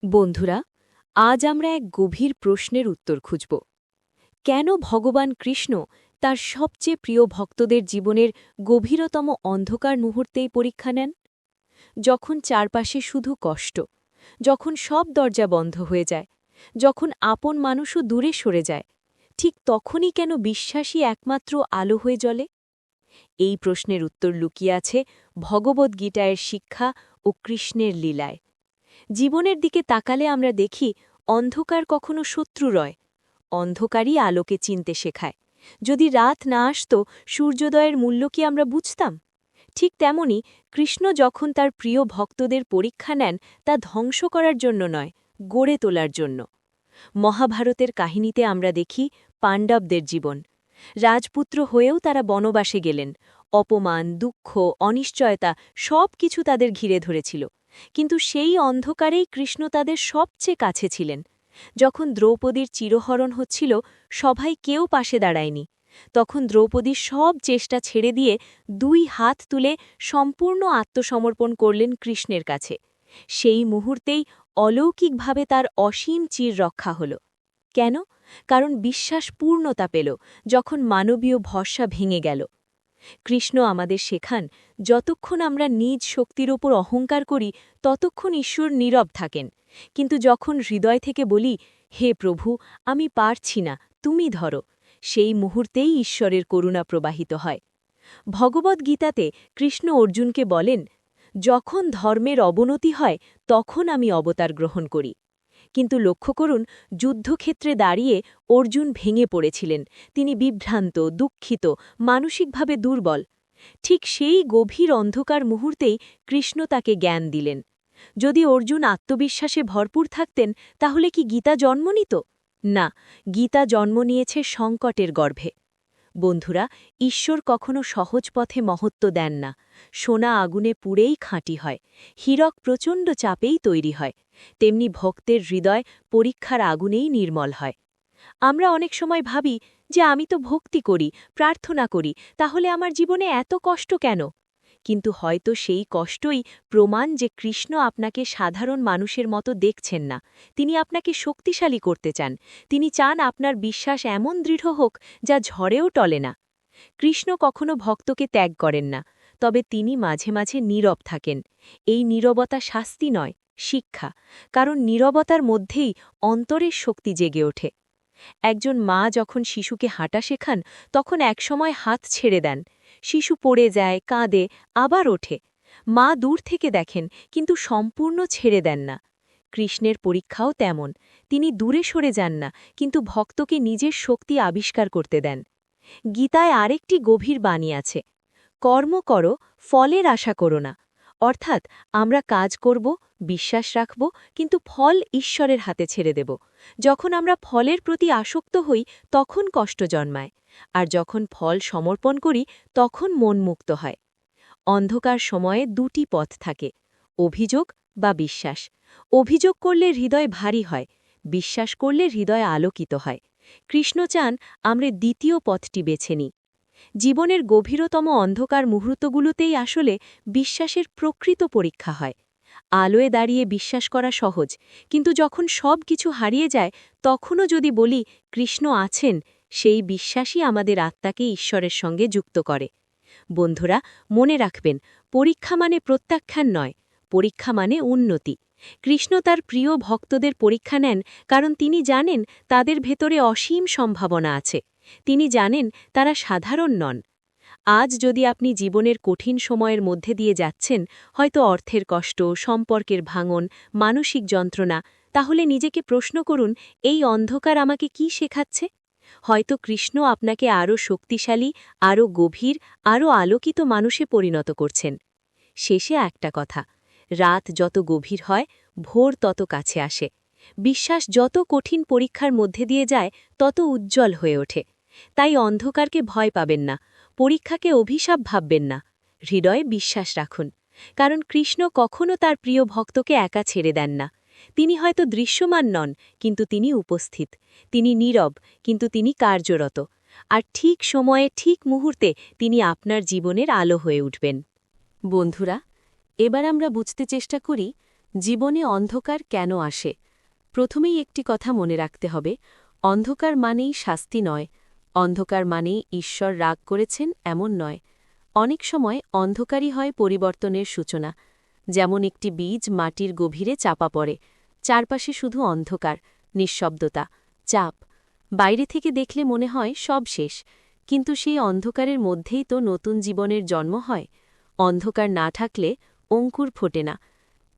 বন্ধুরা, আজ আমরা এক গভীর প্রশ্নের উত্তর খুঁজব। কেন ভগবান কৃষ্ণ তার সবচেয়ে প্রিয় ভক্তদের জীবনের গভীরতম অন্ধকার মুহূর্তেই পরীক্ষা নেন? যখন চারপাশে শুধু কষ্ট, যখন সব দরজা বন্ধ হয়ে যায়, যখন আপন মানুষও দূরে সরে যায়, ঠিক তখনই কেন বিশ্বাসই একমাত্র আলো হয়ে জ্বলে? এই প্রশ্নের উত্তর লুকিয়ে আছে ভগবদ্গীতায়ের শিক্ষা ও কৃষ্ণের লীলায়। জীবনের দিকে তাকালে আমরা দেখি অন্ধকার কখনো শত্রু রয়, অন্ধকারই আলোকে চিনতে শেখায়। যদি রাত না আসত, সূর্যোদয়ের মূল্য কি আমরা বুঝতাম? ঠিক তেমনি কৃষ্ণ যখন তার প্রিয় ভক্তদের পরীক্ষা নেন, তা ধ্বংস করার জন্য নয়, গড়ে তোলার জন্য। মহাভারতের কাহিনীতে আমরা দেখি পাণ্ডবদের জীবন। রাজপুত্র হয়েও তারা বনবাসে গেলেন। অপমান, দুঃখ, অনিশ্চয়তা সব কিছু তাদের ঘিরে ধরেছিল। কিন্তু সেই অন্ধকারেই কৃষ্ণ তাদের সবচেয়ে কাছে ছিলেন। যখন দ্রৌপদীর চিরহরণ হচ্ছিল, সবাই কেউ পাশে দাঁড়ায়নি। তখন দ্রৌপদী সব চেষ্টা ছেড়ে দিয়ে 2 হাত তুলে সম্পূর্ণ আত্মসমর্পণ করলেন কৃষ্ণের কাছে। সেই মুহূর্তেই অলৌকিকভাবে তার অসীম চির রক্ষা হল। কেন? কারণ বিশ্বাস পূর্ণতা পেল যখন মানবীয় ভরসা ভেঙে গেল। কৃষ্ণ আমাদের শেখান, যতক্ষণ আমরা নিজ শক্তির ওপর অহংকার করি, ততক্ষণ ঈশ্বর নীরব থাকেন। কিন্তু যখন হৃদয় থেকে বলি, হে প্রভু, আমি পারছি না, তুমি ধরো, সেই মুহূর্তেই ঈশ্বরের করুণা প্রবাহিত হয়। ভগবদ্গীতাতে কৃষ্ণ অর্জুনকে বলেন, যখন ধর্মের অবনতি হয়, তখন আমি অবতার গ্রহণ করি। কিন্তু লক্ষ্য করুন, যুদ্ধক্ষেত্রে দাঁড়িয়ে অর্জুন ভেঙে পড়েছিলেন। তিনি বিভ্রান্ত, দুঃখিত, মানসিকভাবে দুর্বল। ঠিক সেই গভীর অন্ধকার মুহূর্তেই কৃষ্ণ তাকে জ্ঞান দিলেন। যদি অর্জুন আত্মবিশ্বাসে ভরপুর থাকতেন, তাহলে কি গীতা জন্ম নিত? না, গীতা জন্ম নিয়েছে সংকটের গর্ভে। বন্ধুরা, ঈশ্বর কখনো সহজ পথে মহত্ব দেন না। সোনা আগুনে পুড়েই খাঁটি হয়, হীরক প্রচণ্ড চাপেই তৈরি হয়। তেমনি ভক্তের হৃদয় পরীক্ষার আগুনেই নির্মল হয়। আমরা অনেক সময় ভাবি যে আমি তো ভক্তি করি, প্রার্থনা করি, তাহলে আমার জীবনে এত কষ্ট কেন? কিন্তু হয়তো সেই কষ্টই প্রমাণ যে কৃষ্ণ আপনাকে সাধারণ মানুষের মতো দেখছেন না। তিনি আপনাকে শক্তিশালী করতে চান। তিনি চান আপনার বিশ্বাস এমন দৃঢ় হোক যা ঝড়েও টলে না। কৃষ্ণ কখনো ভক্তকে ত্যাগ করেন না, তবে তিনি মাঝে মাঝে নীরব থাকেন। এই নীরবতা শাস্তি নয়, শিক্ষা। কারণ নীরবতার মধ্যেই অন্তরের শক্তি জেগে ওঠে। একজন মা যখন শিশুকে হাঁটা শেখান, তখন একসময় হাত ছেড়ে দেন। শিশু পড়ে যায়, কাঁদে, আবার ওঠে। মা দূর থেকে দেখেন, কিন্তু সম্পূর্ণ ছেড়ে দেন না। কৃষ্ণের পরীক্ষাও তেমন। তিনি দূরে সরে যান না, কিন্তু ভক্তকে নিজের শক্তি আবিষ্কার করতে দেন। গীতায় আরেকটি গভীর বাণী আছে, কর্ম করো, ফলের আশা করো না। অর্থাৎ আমরা কাজ করব, বিশ্বাস রাখব, কিন্তু ফল ঈশ্বরের হাতে ছেড়ে দেব। যখন আমরা ফলের প্রতি আসক্ত হই, তখন কষ্ট জন্মায়। আর যখন ফল সমর্পণ করি, তখন মন মুক্ত হয়। অন্ধকার সময়ে 2টি পথ থাকে, অভিযোগ বা বিশ্বাস। অভিযোগ করলে হৃদয় ভারী হয়, বিশ্বাস করলে হৃদয় আলোকিত হয়। কৃষ্ণ চান আমরা দ্বিতীয় পথটি বেছে নিই। জীবনের গভীরতম অন্ধকার মুহূর্তগুলোতেই আসলে বিশ্বাসের প্রকৃত পরীক্ষা হয়। আলোয় দাঁড়িয়ে বিশ্বাস করা সহজ, কিন্তু যখন সব কিছু হারিয়ে যায়, তখনও যদি বলি কৃষ্ণ আছেন, সেই বিশ্বাসই আমাদের আত্মাকে ঈশ্বরের সঙ্গে যুক্ত করে। বন্ধুরা, মনে রাখবেন, পরীক্ষা মানে প্রত্যাখ্যান নয়, পরীক্ষা মানে উন্নতি। কৃষ্ণ তার প্রিয় ভক্তদের পরীক্ষা নেন, কারণ তিনি জানেন তাদের ভেতরে অসীম সম্ভাবনা আছে। তিনি জানেন তারা সাধারণ নন। আজ যদি আপনি জীবনের কঠিন সময়ের মধ্যে দিয়ে যাচ্ছেন, হয়তো অর্থের কষ্ট, সম্পর্কের ভাঙন, মানসিক যন্ত্রণা, তাহলে নিজেকে প্রশ্ন করুন, এই অন্ধকার আমাকে কি শেখাচ্ছে? হয়তো কৃষ্ণ আপনাকে আরও শক্তিশালী, আরও গভীর, আরও আলোকিত মানুষে পরিণত করছেন। শেষে একটা কথা, রাত যত গভীর হয়, ভোর তত কাছে আসে। বিশ্বাস যত কঠিন পরীক্ষার মধ্যে দিয়ে যায়, তত উজ্জ্বল হয়ে ওঠে। তাই অন্ধকারকে ভয় পাবেন না, পরীক্ষাকে অভিশাপ ভাববেন না। হৃদয়ে বিশ্বাস রাখুন, কারণ কৃষ্ণ কখনো তার প্রিয় ভক্তকে একা ছেড়ে দেন না। তিনি হয়তো দৃশ্যমান নন, কিন্তু তিনি উপস্থিত। তিনি নীরব, কিন্তু তিনি কার্যরত। আর ঠিক সময়ে ঠিক মুহূর্তে তিনি আপনার জীবনের আলো হয়ে উঠবেন। বন্ধুরা, এবার আমরা বুঝতে চেষ্টা করি, জীবনে অন্ধকার কেন আসে? প্রথমেই একটি কথা মনে রাখতে হবে, অন্ধকার মানেই শাস্তি নয়, অন্ধকার মানেই ঈশ্বর রাগ করেছেন এমন নয়। অনেক সময় অন্ধকারই হয় পরিবর্তনের সূচনা। যেমন একটি বীজ মাটির গভীরে চাপা পড়ে, চারপাশে শুধু অন্ধকার, নিঃশব্দতা, চাপ। বাইরে থেকে দেখলে মনে হয় সব শেষ, কিন্তু সেই অন্ধকারের মধ্যেই তো নতুন জীবনের জন্ম হয়। অন্ধকার না থাকলে অঙ্কুর ফোটে না।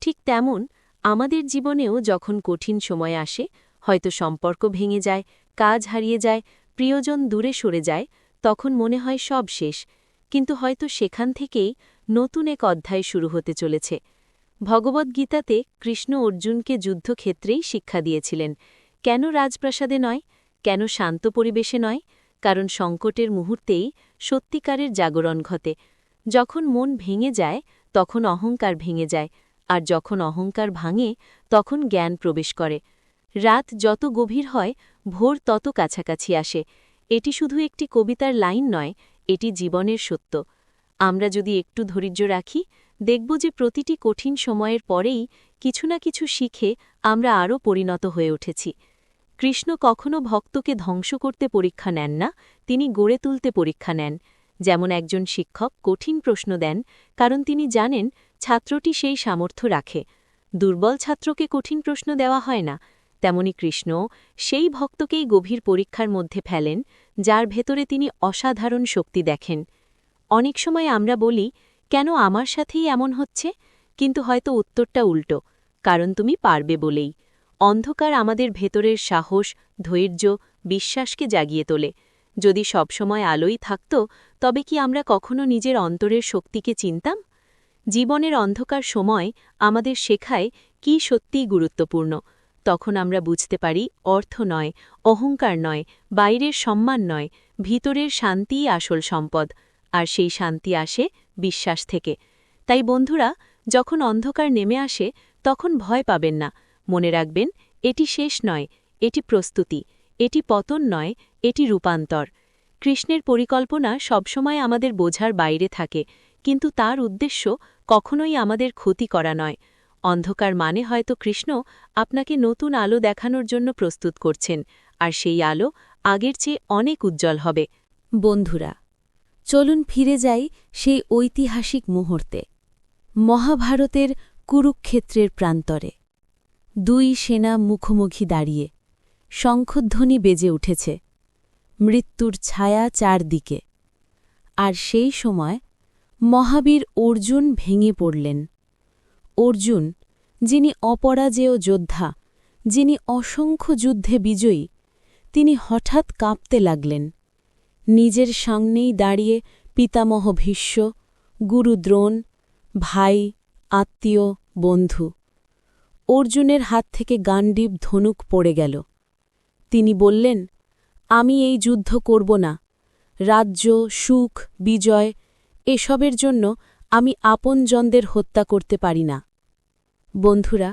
ঠিক তেমন আমাদের জীবনেও যখন কঠিন সময় আসে, হয়তো সম্পর্ক ভেঙে যায়, কাজ হারিয়ে যায়, প্রিয়জন দূরে সরে যায়, তখন মনে হয় সব শেষ, কিন্তু হয়তো সেখান থেকেই নতুন এক অধ্যায় শুরু হতে চলেছে। ভগবদ্গীতাতে কৃষ্ণ অর্জুনকে যুদ্ধক্ষেত্রেই শিক্ষা দিয়েছিলেন, কেন রাজপ্রাসাদে নয়, কেন শান্ত পরিবেশে নয়, কারণ সংকটের মুহূর্তেই সত্যিকারের জাগরণ ঘটে। যখন মন ভেঙে যায় তখন অহংকার ভেঙে যায়, আর যখন অহংকার ভাঙে তখন জ্ঞান প্রবেশ করে। রাত যত গভীর হয় ভোর তত কাছাকাছি আসে। এটি শুধু একটি কবিতার লাইন নয়, এটি জীবনের সত্য। আমরা যদি একটু ধৈর্য রাখি, দেখব যে প্রতিটি কঠিন সময়ের পরেই কিছু না কিছু শিখে আমরা আরও পরিণত হয়ে উঠেছি। কৃষ্ণ কখনো ভক্তকে ধ্বংস করতে পরীক্ষা নেন না, তিনি গড়ে তুলতে পরীক্ষা নেন। যেমন একজন শিক্ষক কঠিন প্রশ্ন দেন, কারণ তিনি জানেন ছাত্রটি সেই সামর্থ্য রাখে। দুর্বল ছাত্রকে কঠিন প্রশ্ন দেওয়া হয় না। তেমনি কৃষ্ণ সেই ভক্তকেই গভীর পরীক্ষার মধ্যে ফেলেন, যার ভেতরে তিনি অসাধারণ শক্তি দেখেন। অনেক সময় আমরা বলি, কেন আমার সাথেই এমন হচ্ছে, কিন্তু হয়তো উত্তরটা উল্টো, কারণ তুমি পারবে বলেই। অন্ধকার আমাদের ভেতরের সাহস, ধৈর্য, বিশ্বাসকে জাগিয়ে তোলে। যদি সবসময় আলোই থাকত, তবে কি আমরা কখনো নিজের অন্তরের শক্তিকে চিনতাম? জীবনের অন্ধকার সময় আমাদের শেখায় কি সত্যিই গুরুত্বপূর্ণ। তখন আমরা বুঝতে পারি, অর্থ নয়, অহংকার নয়, বাইরের সম্মান নয়, ভিতরের শান্তিই আসল সম্পদ। আর সেই শান্তি আসে বিশ্বাস থেকে। তাই বন্ধুরা, যখন অন্ধকার নেমে আসে তখন ভয় পাবেন না। মনে রাখবেন, এটি শেষ নয়, এটি প্রস্তুতি, এটি পতন নয়, এটি রূপান্তর। কৃষ্ণের পরিকল্পনা সবসময় আমাদের বোঝার বাইরে থাকে, কিন্তু তার উদ্দেশ্য কখনোই আমাদের ক্ষতি করা নয়। অন্ধকার মানে হয়তো কৃষ্ণ আপনাকে নতুন আলো দেখানোর জন্য প্রস্তুত করছেন, আর সেই আলো আগের চেয়ে অনেক উজ্জ্বল হবে। বন্ধুরা, চলুন ফিরে যাই সেই ঐতিহাসিক মুহূর্তে, মহাভারতের কুরুক্ষেত্রের প্রান্তরে। দুই সেনা মুখোমুখি দাঁড়িয়ে, শঙ্খধ্বনি বেজে উঠেছে, মৃত্যুর ছায়া চারদিকে। আর সেই সময় মহাবীর অর্জুন ভেঙে পড়লেন। অর্জুন, যিনি অপরাজেয় যোদ্ধা, যিনি অসংখ্য যুদ্ধে বিজয়ী, তিনি হঠাৎ কাঁপতে লাগলেন। নিজের সামনেই দাঁড়িয়ে পিতামহ ভীষ্ম, গুরু দ্রোণ, ভাই, আত্মীয়, বন্ধু। অর্জুনের হাত থেকে গাণ্ডীব ধনুক পড়ে গেল। তিনি বললেন, আমি এই যুদ্ধ করব না। রাজ্য, সুখ, বিজয় এসবের জন্য আমি আপনজনদের হত্যা করতে পারি না। বন্ধুরা,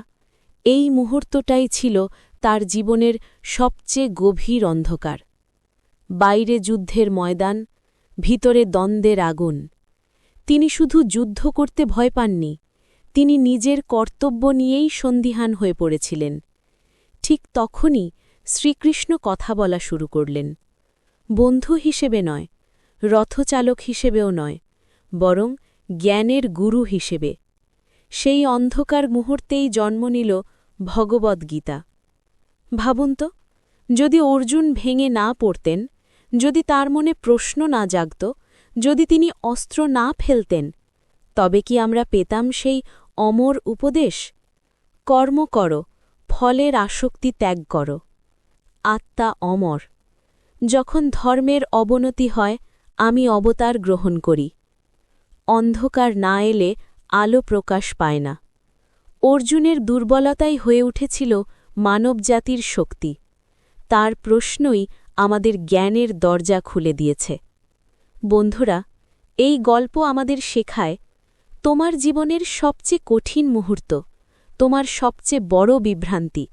এই মুহূর্তটাই ছিল তার জীবনের সবচেয়ে গভীর অন্ধকার। বাইরে যুদ্ধের ময়দান, ভিতরে দ্বন্দ্বের আগুন। তিনি শুধু যুদ্ধ করতে ভয় পাননি, তিনি নিজের কর্তব্য নিয়েই সন্দিহান হয়ে পড়েছিলেন। ঠিক তখনই শ্রীকৃষ্ণ কথা বলা শুরু করলেন, বন্ধু হিসেবে নয়, রথচালক হিসেবেও নয়, বরং জ্ঞানের গুরু হিসেবে। সেই অন্ধকার মুহূর্তেই জন্ম নিল ভগবদ্গীতা। ভাবুন তো, যদি অর্জুন ভেঙে না পড়তেন, যদি তার মনে প্রশ্ন না জাগত, যদি তিনি অস্ত্র না ফেলতেন, তবে কি আমরা পেতাম সেই অমর উপদেশ, কর্ম করো, ফলের আসক্তি ত্যাগ করো। আত্মা অমর। যখন ধর্মের অবনতি হয়, আমি অবতার গ্রহণ করি। অন্ধকার না এলে আলো প্রকাশ পায় না। অর্জুনের দুর্বলতাই হয়ে উঠেছিল মানবজাতির শক্তি। তার প্রশ্নই আমাদের জ্ঞানের দরজা খুলে দিয়েছে। বন্ধুরা, এই গল্প আমাদের শেখায়, তোমার জীবনের সবচেয়ে কঠিন মুহূর্ত, তোমার সবচেয়ে বড় বিভ্রান্তি,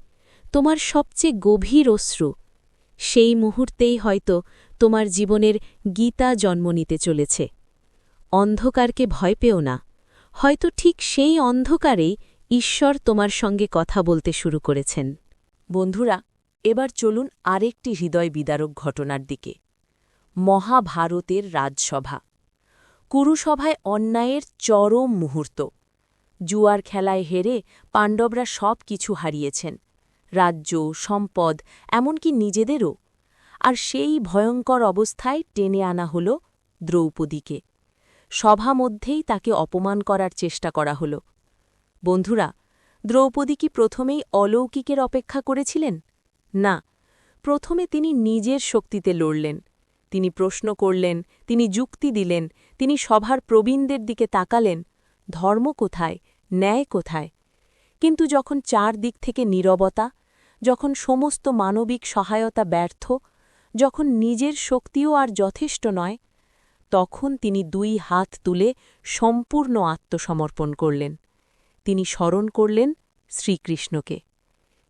তোমার সবচেয়ে গভীর অশ্রু, সেই মুহূর্তেই হয়তো তোমার জীবনের গীতা জন্ম নিতে চলেছে। অন্ধকারকে ভয় পেও না, হয়তো ঠিক সেই অন্ধকারেই ঈশ্বর তোমার সঙ্গে কথা বলতে শুরু করেছেন। বন্ধুরা, এবার চলুন আরেকটি হৃদয় বিদারক ঘটনার দিকে। মহাভারতের রাজসভা। কুরুসভায় অন্যায়ের চরম মুহূর্ত। জুয়ার খেলায় হেরে পাণ্ডবরা সব কিছু হারিয়েছেন, রাজ্য, সম্পদ, এমনকি নিজেদেরও। আর সেই ভয়ঙ্কর অবস্থায় টেনে আনা হল দ্রৌপদীকে। সভা মধ্যেই তাকে অপমান করার চেষ্টা করা হল। বন্ধুরা, দ্রৌপদী কি প্রথমেই অলৌকিকের অপেক্ষা করেছিলেন? না, প্রথমে তিনি নিজের শক্তিতে লড়লেন। তিনি প্রশ্ন করলেন, তিনি যুক্তি দিলেন, তিনি সভার প্রবীণদের দিকে তাকালেন, ধর্ম কোথায়, ন্যায় কোথায়? কিন্তু যখন চারদিক থেকে নীরবতা, যখন সমস্ত মানবিক সহায়তা ব্যর্থ, যখন নিজের শক্তিও আর যথেষ্ট নয়, তখন তিনি দুই হাত তুলে সম্পূর্ণ আত্মসমর্পণ করলেন। তিনি স্মরণ করলেন শ্রীকৃষ্ণকে।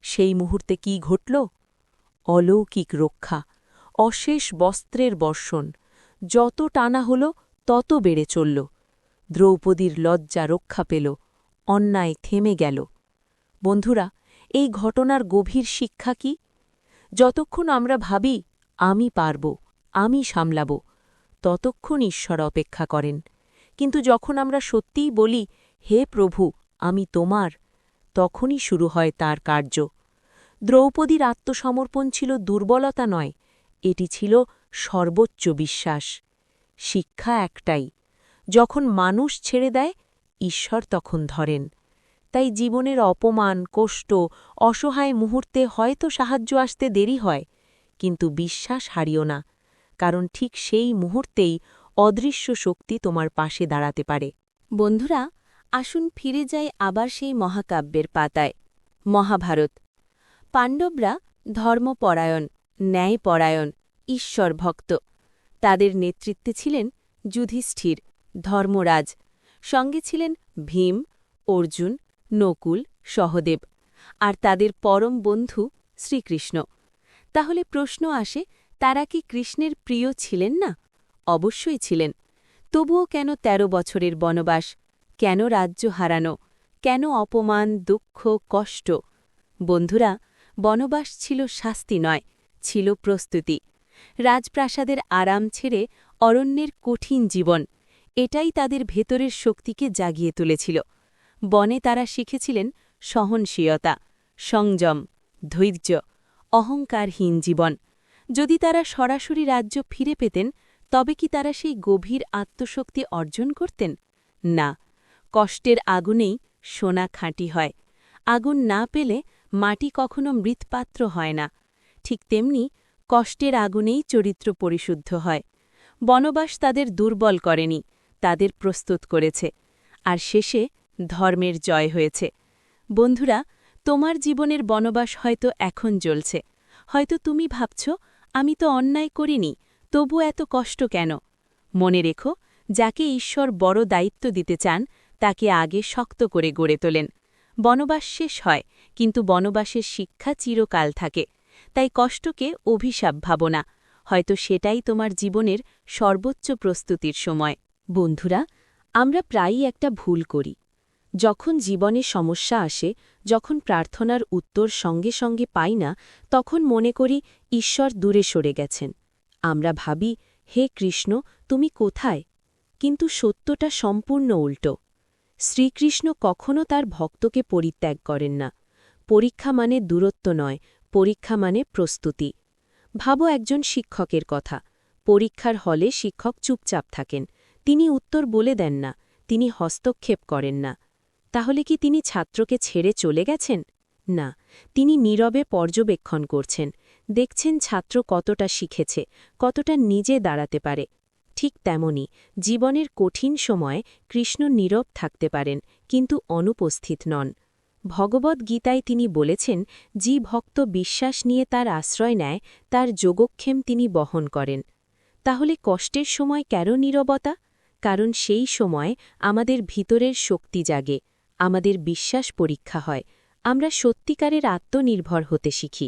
সেই মুহূর্তে কি ঘটল? অলৌকিক রক্ষা, অশেষ বস্ত্রের বর্ষণ। যত টানা হল তত বেড়ে চলল। দ্রৌপদীর লজ্জা রক্ষা পেল, অন্যায় থেমে গেল। বন্ধুরা, এই ঘটনার গভীর শিক্ষা কি? যতক্ষণ আমরা ভাবি আমি পারব, আমি সামলাব, ততক্ষণ ঈশ্বর অপেক্ষা করেন। কিন্তু যখন আমরা সত্যিই বলি, হে প্রভু, আমি তোমার, তখনই শুরু হয় তার কার্য। দ্রৌপদীর আত্মসমর্পণ ছিল দুর্বলতা নয়, এটি ছিল সর্বোচ্চ বিশ্বাস। শিক্ষা একটাই, যখন মানুষ ছেড়ে দেয়, ঈশ্বর তখন ধরেন। তাই জীবনের অপমান, কষ্ট, অসহায় মুহূর্তে হয়তো সাহায্য আসতে দেরি হয়, কিন্তু বিশ্বাস হারিও না, কারণ ঠিক সেই মুহূর্তেই অদৃশ্য শক্তি তোমার পাশে দাঁড়াতে পারে। বন্ধুরা, আসুন ফিরে যাই আবার সেই মহাকাব্যের পাতায়। মহাভারত। পাণ্ডবরা ধর্মপরায়ণ, ন্যায়পরায়ণ, ঈশ্বরভক্ত। তাদের নেতৃত্বে ছিলেন যুধিষ্ঠির, ধর্মরাজ। সঙ্গে ছিলেন ভীম, অর্জুন, নকুল, সহদেব, আর তাদের পরম বন্ধু শ্রীকৃষ্ণ। তাহলে প্রশ্ন আসে, তারা কি কৃষ্ণের প্রিয় ছিলেন না? অবশ্যই ছিলেন। তবুও কেন ১৩ বছরের বনবাস? কেন রাজ্য হারানো? কেন অপমান, দুঃখ, কষ্ট? বন্ধুরা, বনবাস ছিল শাস্তি নয়, ছিল প্রস্তুতি। রাজপ্রাসাদের আরাম ছেড়ে অরণ্যের কঠিন জীবন, এটাই তাদের ভেতরের শক্তিকে জাগিয়ে তুলেছিল। বনে তারা শিখেছিলেন সহনশীলতা, সংযম, ধৈর্য, অহংকারহীন জীবন। যদি তারা সরাসরি রাজ্য ফিরে পেতেন, তবে কি তারা সেই গভীর আত্মশক্তি অর্জন করতেন? না, কষ্টের আগুনেই সোনা খাঁটি হয়। আগুন না পেলে মাটি কখনো মৃৎপাত্র হয় না। ঠিক তেমনি কষ্টের আগুনেই চরিত্র পরিশুদ্ধ হয়। বনবাস তাদের দুর্বল করেনি, তাদের প্রস্তুত করেছে। আর শেষে ধর্মের জয় হয়েছে। বন্ধুরা, তোমার জীবনের বনবাস হয়তো এখন জ্বলছে। হয়তো তুমি ভাবছ, আমি তো অন্যায় করিনি, তবু এত কষ্ট কেন? মনে রেখো, যাকে ঈশ্বর বড় দায়িত্ব দিতে চান, তাকে আগে শক্ত করে গড়ে তোলেন। বনবাস শেষ হয়, কিন্তু বনবাসের শিক্ষা চিরকাল থাকে। তাই কষ্টকে অভিশাপ ভাবো না, হয়তো সেটাই তোমার জীবনের সর্বোচ্চ প্রস্তুতির সময়। বন্ধুরা, আমরা প্রায়ই একটা ভুল করি। যখন জীবনে সমস্যা আসে, যখন প্রার্থনার উত্তর সঙ্গে সঙ্গে পাই না, তখন মনে করি ঈশ্বর দূরে সরে গেছেন। আমরা ভাবি, হে কৃষ্ণ, তুমি কোথায়? কিন্তু সত্যটা সম্পূর্ণ উল্টো। শ্রীকৃষ্ণ কখনও তার ভক্তকে পরিত্যাগ করেন না। পরীক্ষা মানে দূরত্ব নয়, পরীক্ষা মানে প্রস্তুতি। ভাবো একজন শিক্ষকের কথা। পরীক্ষার হলে শিক্ষক চুপচাপ থাকেন, তিনি উত্তর বলে দেন না, তিনি হস্তক্ষেপ করেন না। তাহলে কি তিনি ছাত্রকে ছেড়ে চলে গেছেন? না, তিনি নীরবে পর্যবেক্ষণ করছেন, দেখছেন ছাত্র কতটা শিখেছে, কতটা নিজে দাঁড়াতে পারে। ঠিক তেমনি জীবনের কঠিন সময়ে কৃষ্ণ নীরব থাকতে পারেন, কিন্তু অনুপস্থিত নন। ভগবদ্গীতায় তিনি বলেছেন, যে ভক্ত বিশ্বাস নিয়ে তার আশ্রয় নেয়, তার যোগক্ষেম তিনি বহন করেন। তাহলে কষ্টের সময় কেন নীরবতা? কারণ সেই সময় আমাদের ভিতরের শক্তি জাগে, আমাদের বিশ্বাস পরীক্ষা হয়, আমরা সত্যিকারের আত্মনির্ভর হতে শিখি।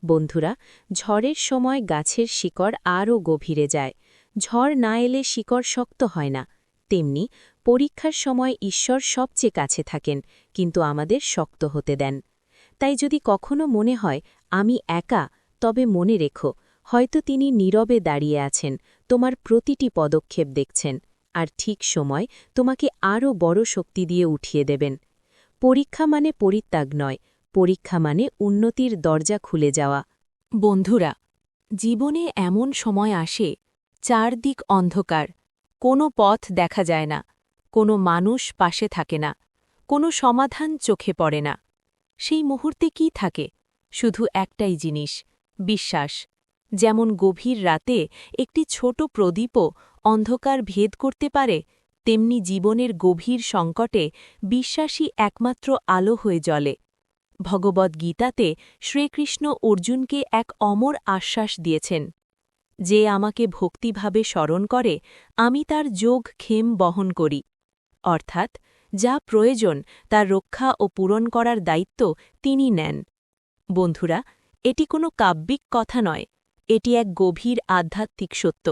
বন্ধুরা, ঝড়ের সময় গাছের শিকড় আরও গভীরে যায়। ঝড় না এলে শিকড় শক্ত হয় না। তেমনি পরীক্ষার সময় ঈশ্বর সবচেয়ে কাছে থাকেন, কিন্তু আমাদের শক্ত হতে দেন। তাই যদি কখনো মনে হয় আমি একা, তবে মনে রেখো, হয়তো তিনি নীরবে দাঁড়িয়ে আছেন, তোমার প্রতিটি পদক্ষেপ দেখছেন, আর ঠিক সময় তোমাকে আরও বড় শক্তি দিয়ে উঠিয়ে দেবেন। পরীক্ষা মানে পরিত্যাগ নয়, পরীক্ষা মানে উন্নতির দরজা খুলে যাওয়া। বন্ধুরা, জীবনে এমন সময় আসে, চারদিক অন্ধকার, কোনো পথ দেখা যায় না, কোনো মানুষ পাশে থাকে না, কোনো সমাধান চোখে পড়ে না। সেই মুহূর্তে কি থাকে? শুধু একটাই জিনিস, বিশ্বাস। যেমন গভীর রাতে একটি ছোট প্রদীপও অন্ধকার ভেদ করতে পারে, তেমনি জীবনের গভীর সংকটে বিশ্বাসই একমাত্র আলো হয়ে জ্বলে। ভগবদ্গীতাতে শ্রীকৃষ্ণ অর্জুনকে এক অমর আশ্বাস দিয়েছেন, যে আমাকে ভক্তিভাবে স্মরণ করে, আমি তার যোগ ক্ষেম বহন করি। অর্থাৎ যা প্রয়োজন তা রক্ষা ও পূরণ করার দায়িত্ব তিনি নেন। বন্ধুরা, এটি কোনো কাব্যিক কথা নয়, এটি এক গভীর আধ্যাত্মিক সত্য।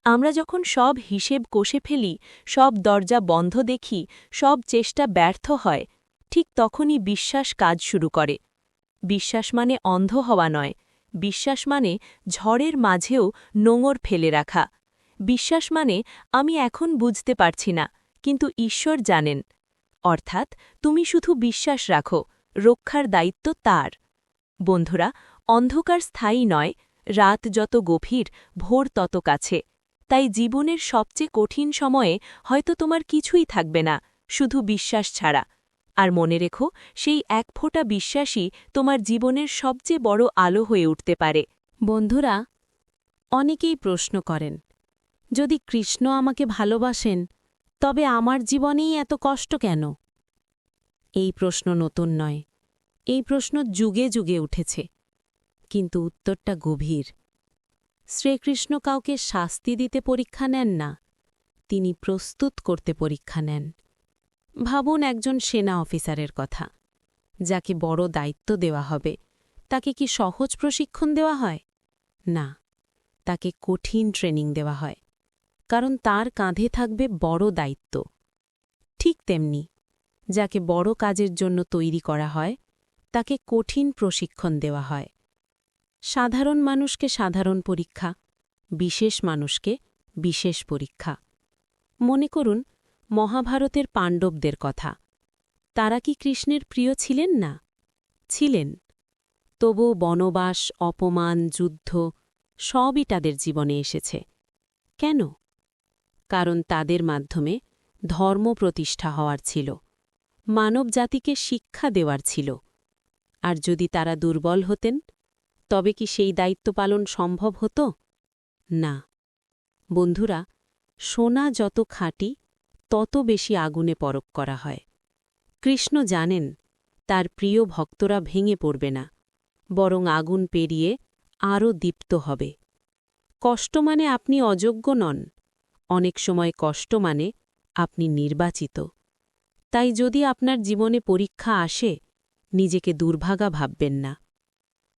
আমরা যখন সব হিসেব কষে ফেলি, সব দরজা বন্ধ দেখি, সব চেষ্টা ব্যর্থ হয়, ঠিক তখনই বিশ্বাস কাজ শুরু করে। বিশ্বাস মানে অন্ধ হওয়া নয়, বিশ্বাস মানে ঝড়ের মাঝেও নোঙর ফেলে রাখা। বিশ্বাস মানে আমি এখন বুঝতে পারছি না, কিন্তু ঈশ্বর জানেন। অর্থাৎ তুমি শুধু বিশ্বাস রাখো, রক্ষার দায়িত্ব তার। বন্ধুরা, অন্ধকার স্থায়ী নয়, রাত যত গভীর, ভোর তত কাছে। তাই জীবনের সবচেয়ে কঠিন সময়ে হয়তো তোমার কিছুই থাকবে না, শুধু বিশ্বাস ছাড়া। আর মনে রেখো, সেই এক ফোঁটা বিশ্বাসই তোমার জীবনের সবচেয়ে বড় আলো হয়ে উঠতে পারে। বন্ধুরা, অনেকেই প্রশ্ন করেন, যদি কৃষ্ণ আমাকে ভালোবাসেন, তবে আমার জীবনেই এত কষ্ট কেন? এই প্রশ্ন নতুন নয়, এই প্রশ্ন যুগে যুগে উঠেছে, কিন্তু উত্তরটা গভীর। শ্রীকৃষ্ণ কাউকে শাস্তি দিতে পরীক্ষা নেন না, তিনি প্রস্তুত করতে পরীক্ষা নেন। ভাবুন একজন সেনা অফিসারের কথা, যাকে বড় দায়িত্ব দেওয়া হবে, তাকে কি সহজ প্রশিক্ষণ দেওয়া হয়? না, তাকে কঠিন ট্রেনিং দেওয়া হয়, কারণ তার কাঁধে থাকবে বড় দায়িত্ব। ঠিক তেমনি, যাকে বড় কাজের জন্য তৈরি করা হয়, তাকে কঠিন প্রশিক্ষণ দেওয়া হয়। সাধারণ মানুষকে সাধারণ পরীক্ষা, বিশেষ মানুষকে বিশেষ পরীক্ষা। মনে করুন মহাভারতের পাণ্ডবদের কথা। তারা কি কৃষ্ণের প্রিয় ছিলেন না? ছিলেন। তবুও বনবাস, অপমান, যুদ্ধ সবই তাদের জীবনে এসেছে। কেন? কারণ তাদের মাধ্যমে ধর্ম প্রতিষ্ঠা হওয়ার ছিল, মানব জাতিকে শিক্ষা দেওয়ার ছিল। আর যদি তারা দুর্বল হতেন, তবে কি সেই দায়িত্ব পালন সম্ভব হতো? না। বন্ধুরা, সোনা যত খাঁটি, তত বেশি আগুনে পরখ করা হয়। কৃষ্ণ জানেন তার প্রিয় ভক্তরা ভেঙে পড়বে না, বরং আগুন পেরিয়ে আরও দীপ্ত হবে। কষ্ট মানে আপনি অযোগ্য নন, অনেক সময় কষ্ট মানে আপনি নির্বাচিত। তাই যদি আপনার জীবনে পরীক্ষা আসে, নিজেকে দুর্ভাগা ভাববেন না।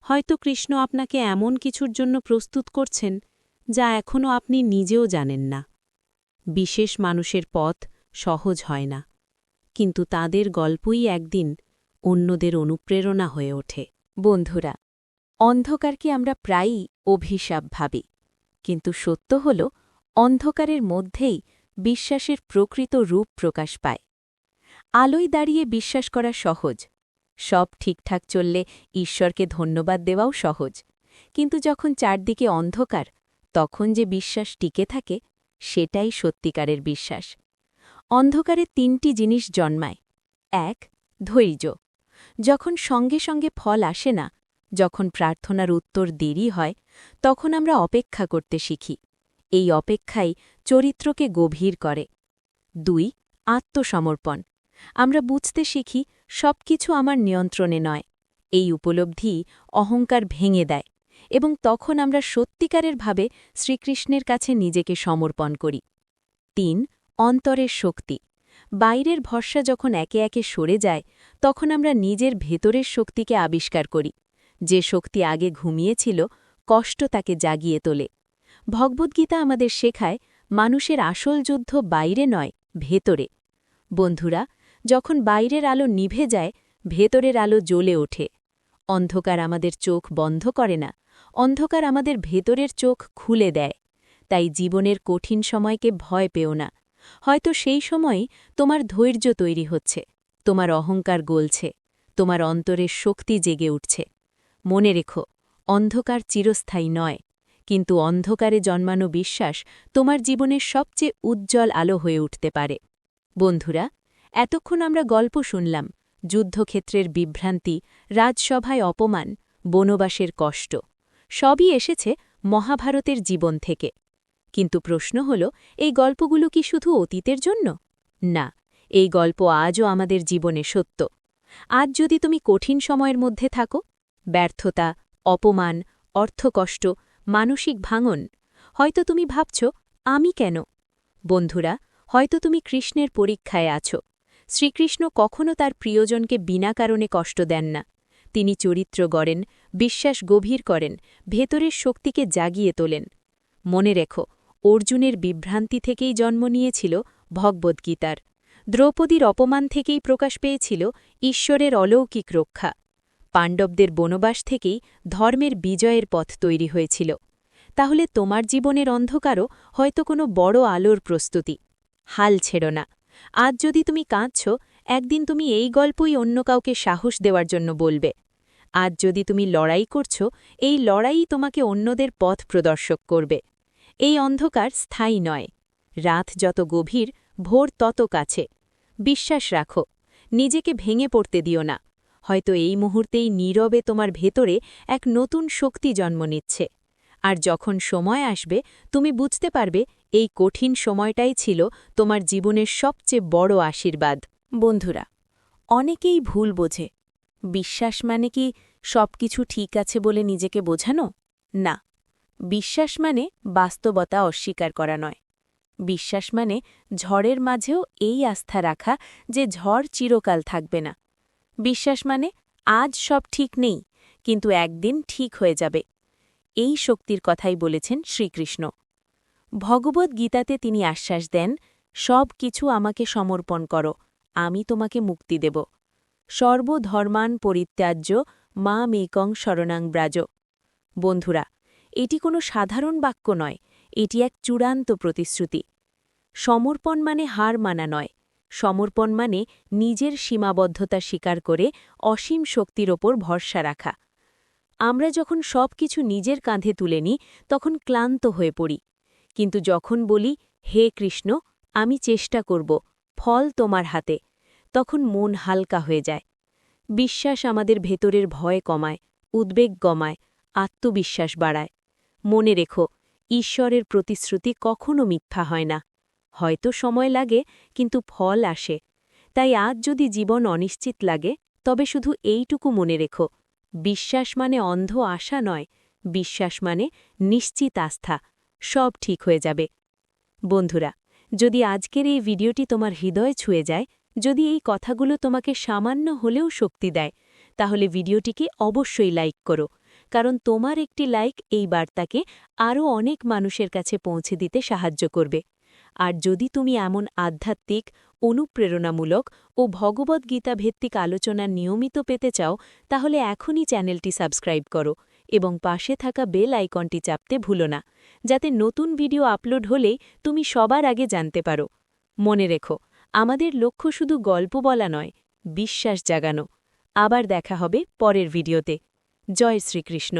হয়তো কৃষ্ণ আপনাকে এমন কিছুর জন্য প্রস্তুত করছেন, যা এখনও আপনি নিজেও জানেন না। বিশেষ মানুষের পথ সহজ হয় না, কিন্তু তাদের গল্পই একদিন অন্যদের অনুপ্রেরণা হয়ে ওঠে। বন্ধুরা, অন্ধকারকে আমরা প্রায়ই অভিশাপ ভাবি, কিন্তু সত্য হল অন্ধকারের মধ্যেই বিশ্বাসের প্রকৃত রূপ প্রকাশ পায়। আলোয় দাঁড়িয়ে বিশ্বাস করা সহজ, সব ঠিকঠাক চললে ঈশ্বরকে ধন্যবাদ দেওয়াও সহজ, কিন্তু যখন চারদিকে অন্ধকার, তখন যে বিশ্বাস টিকে থাকে, সেটাই সত্যিকারের বিশ্বাস। অন্ধকারে ৩টি জিনিস জন্মায়। ১. ধৈর্য। যখন সঙ্গে সঙ্গে ফল আসে না, যখন প্রার্থনার উত্তর দেরি হয়, তখন আমরা অপেক্ষা করতে শিখি। এই অপেক্ষাই চরিত্রকে গভীর করে। ২. আত্মসমর্পণ। আমরা বুঝতে শিখি সবকিছু আমার নিয়ন্ত্রণে নয়। এই উপলব্ধি অহংকার ভেঙে দেয়, এবং তখন আমরা সত্যিকারের ভাবে শ্রীকৃষ্ণের কাছে নিজেকে সমর্পণ করি। ৩. অন্তরের শক্তি। বাইরের ভরসা যখন একে একে সরে যায়, তখন আমরা নিজের ভেতরের শক্তিকে আবিষ্কার করি। যে শক্তি আগে ঘুমিয়েছিল, কষ্ট তাকে জাগিয়ে তোলে। ভগবদ্গীতা আমাদের শেখায়, মানুষের আসল যুদ্ধ বাইরে নয়, ভেতরে। বন্ধুরা, যখন বাইরের আলো নিভে যায়, ভেতরের আলো জ্বলে ওঠে। অন্ধকার আমাদের চোখ বন্ধ করে না, অন্ধকার আমাদের ভেতরের চোখ খুলে দেয়। তাই জীবনের কঠিন সময়কে ভয় পেও না। হয়তো সেই সময়ই তোমার ধৈর্য তৈরি হচ্ছে, তোমার অহংকার গলছে, তোমার অন্তরের শক্তি জেগে উঠছে। মনে রেখো, অন্ধকার চিরস্থায়ী নয়, কিন্তু অন্ধকারে জন্মানো বিশ্বাস তোমার জীবনের সবচেয়ে উজ্জ্বল আলো হয়ে উঠতে পারে। বন্ধুরা, এতক্ষণ আমরা গল্প শুনলাম, যুদ্ধক্ষেত্রের বিভ্রান্তি, রাজসভায় অপমান, বনবাসের কষ্ট। সবই এসেছে মহাভারতের জীবন থেকে। কিন্তু প্রশ্ন হল, এই গল্পগুলো কি শুধু অতীতের জন্য? না, এই গল্প আজও আমাদের জীবনে সত্য। আজ যদি তুমি কঠিন সময়ের মধ্যে থাকো, ব্যর্থতা, অপমান, অর্থকষ্ট, মানসিক ভাঙন, হয়তো তুমি ভাবছ, আমি কেন? বন্ধুরা, হয়তো তুমি কৃষ্ণের পরীক্ষায় আছো। শ্রীকৃষ্ণ কখনও তার প্রিয়জনকে বিনা কারণে কষ্ট দেন না। তিনি চরিত্র গড়েন, বিশ্বাস গভীর করেন, ভেতরের শক্তিকে জাগিয়ে তোলেন। মনে রেখো, অর্জুনের বিভ্রান্তি থেকেই জন্ম নিয়েছিল ভগবদ্গীতার। দ্রৌপদীর অপমান থেকেই প্রকাশ পেয়েছিল ঈশ্বরের অলৌকিক রক্ষা। পাণ্ডবদের বনবাস থেকেই ধর্মের বিজয়ের পথ তৈরি হয়েছিল। তাহলে তোমার জীবনের অন্ধকারও হয়তো কোনো বড় আলোর প্রস্তুতি। হাল ছেড়ো না। আজ যদি তুমি কাঁদছ, একদিন তুমি এই গল্পই অন্য কাউকে সাহস দেওয়ার জন্য বলবে। আজ যদি তুমি লড়াই করছ, এই লড়াইই তোমাকে অন্যদের পথ প্রদর্শক করবে। এই অন্ধকার স্থায়ী নয়। রাত যত গভীর, ভোর তত কাছে। বিশ্বাস রাখো, নিজেকে ভেঙে পড়তে দিও না। হয়তো এই মুহূর্তেই নীরবে তোমার ভেতরে এক নতুন শক্তি জন্ম নিচ্ছে। আর যখন সময় আসবে, তুমি বুঝতে পারবে এই কঠিন সময়টাই ছিল তোমার জীবনের সবচেয়ে বড় আশীর্বাদ। বন্ধুরা, অনেকেই ভুল বোঝে। বিশ্বাস মানে কি সবকিছু ঠিক আছে বলে নিজেকে বোঝানো? না, বিশ্বাস মানে বাস্তবতা অস্বীকার করা নয়। বিশ্বাস মানে ঝড়ের মাঝেও এই আস্থা রাখা যে ঝড় চিরকাল থাকবে না। বিশ্বাস মানে আজ সব ঠিক নেই, কিন্তু একদিন ঠিক হয়ে যাবে। এই শক্তির কথাই বলেছেন শ্রীকৃষ্ণ। ভগবদ্গীতাতে তিনি আশ্বাস দেন, সব কিছু আমাকে সমর্পণ করো, আমি তোমাকে মুক্তি দেব। সর্বধর্মান পরিত্যাজ্য মামেকং শরণাং ব্রাজ। বন্ধুরা, এটি কোনো সাধারণ বাক্য নয়, এটি এক চূড়ান্ত প্রতিশ্রুতি। সমর্পণ মানে হার মানা নয়, সমর্পণ মানে নিজের সীমাবদ্ধতা স্বীকার করে অসীম শক্তির ওপর ভরসা রাখা। আমরা যখন সব কিছু নিজের কাঁধে তুলে নিই, তখন ক্লান্ত হয়ে পড়ি। কিন্তু যখন বলি, হে কৃষ্ণ, আমি চেষ্টা করব, ফল তোমার হাতে, তখন মন হালকা হয়ে যায়। বিশ্বাস আমাদের ভেতরের ভয় কমায়, উদ্বেগ কমায়, আত্মবিশ্বাস বাড়ায়। মনে রেখো, ঈশ্বরের প্রতিশ্রুতি কখনো মিথ্যা হয় না। হয়তো সময় লাগে, কিন্তু ফল আসে। তাই আজ যদি জীবন অনিশ্চিত লাগে, তবে শুধু এইটুকু মনে রেখো, বিশ্বাস মানে অন্ধ আশা নয়, বিশ্বাস মানে নিশ্চিত আস্থা। সব ঠিক হয়ে যাবে। বন্ধুরা, যদি আজকের এই ভিডিওটি তোমার হৃদয় ছুঁয়ে যায়, যদি এই কথাগুলো তোমাকে সামান্য হলেও শক্তি দেয়, তাহলে ভিডিওটিকে অবশ্যই লাইক করো, কারণ তোমার একটি লাইক এই বার্তাকে আরও অনেক মানুষের কাছে পৌঁছে দিতে সাহায্য করবে। আর যদি তুমি এমন আধ্যাত্মিক, অনুপ্রেরণামূলক ও ভগবদ্গীতা ভিত্তিক আলোচনা নিয়মিত পেতে চাও, তাহলে এখনই চ্যানেলটি সাবস্ক্রাইব করো এবং পাশে থাকা বেল আইকনটি চাপতে ভুলো না, যাতে নতুন ভিডিও আপলোড হলেই তুমি সবার আগে জানতে পারো। মনে রেখো, আমাদের লক্ষ্য শুধু গল্প বলা নয়, বিশ্বাস জাগানো। আবার দেখা হবে পরের ভিডিওতে। জয় শ্রীকৃষ্ণ।